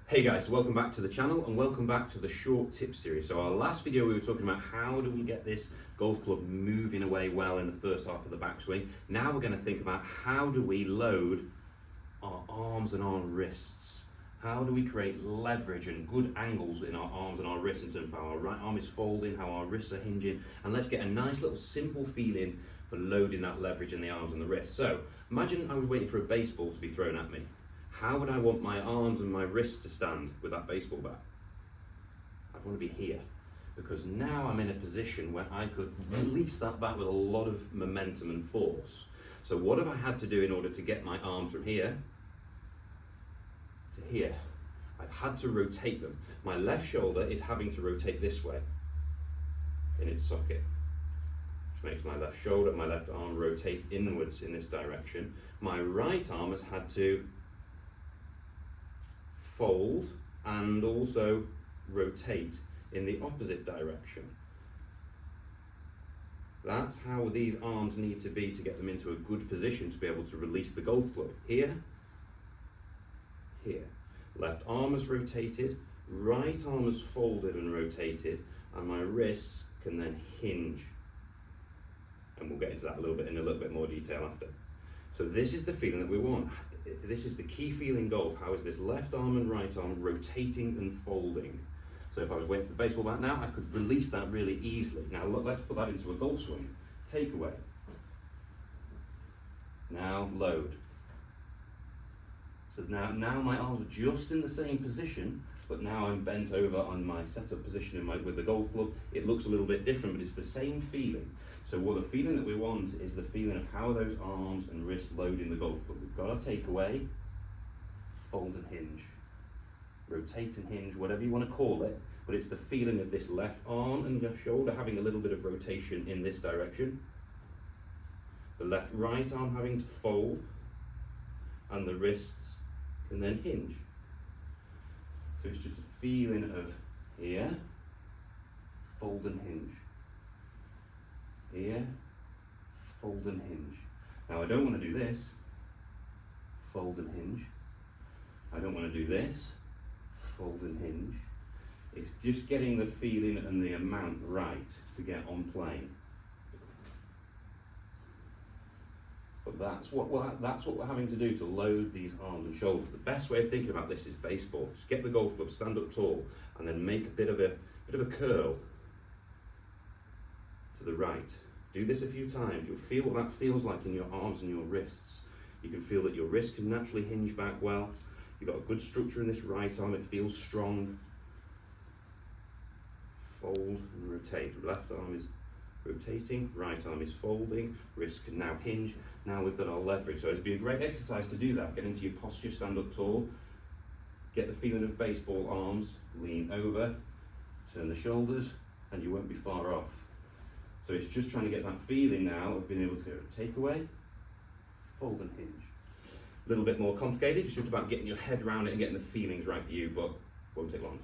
Hey guys, welcome back to the channel and welcome back to the short tip series. So our last video we were talking about how do we get this golf club moving away well in the first half of the backswing. Now we're going to think about how do we load our arms and our wrists. How do we create leverage and good angles in our arms and our wrists in terms of how our right arm is folding, how our wrists are hinging, and let's get a nice little simple feeling for loading that leverage in the arms and the wrists. So imagine I was waiting for a baseball to be thrown at me. How would I want my arms and my wrists to stand with that baseball bat? I'd want to be here, because now I'm in a position where I could release that bat with a lot of momentum and force. So what have I had to do in order to get my arms from here to here? I've had to rotate them. My left shoulder is having to rotate this way in its socket, which makes my left shoulder, my left arm rotate inwards in this direction. My right arm has had to fold and also rotate in the opposite direction. That's how these arms need to be to get them into a good position to be able to release the golf club. Here, here. Left arm is rotated, right arm is folded and rotated, and my wrists can then hinge. And we'll get into that a little bit in a little bit more detail after. So this is the feeling that we want. This is the key feeling in golf. How is this left arm and right arm rotating and folding? So if I was waiting for the baseball bat now, I could release that really easily. Now look, let's put that into a golf swing. Take away. Now load. So now my arms are just in the same position, but now I'm bent over on my setup position with the golf club. It looks a little bit different, but it's the same feeling. So what the feeling that we want is the feeling of how those arms and wrists load in the golf club. We've got our takeaway, fold and hinge, rotate and hinge, whatever you want to call it, but it's the feeling of this left arm and left shoulder having a little bit of rotation in this direction, the left right arm having to fold, and the wrists can then hinge. So it's just a feeling of here, fold and hinge. Here, fold and hinge. Now I don't want to do this, fold and hinge. I don't want to do this, fold and hinge. It's just getting the feeling and the amount right to get on plane. But that's what we're having to do to load these arms and shoulders. The best way of thinking about this is baseball. Just get the golf club, stand up tall, and then make a bit of a curl to the right. Do this a few times. You'll feel what that feels like in your arms and your wrists. You can feel that your wrist can naturally hinge back well. You've got a good structure in this right arm. It feels strong. Fold and rotate. Left arm is rotating, right arm is folding, wrist can now hinge. Now we've got our leverage. So it'd be a great exercise to do that. Get into your posture, stand up tall, get the feeling of baseball arms, lean over, turn the shoulders, and you won't be far off. So it's just trying to get that feeling now of being able to take away, fold and hinge. A little bit more complicated, it's just about getting your head around it and getting the feelings right for you, but won't take long.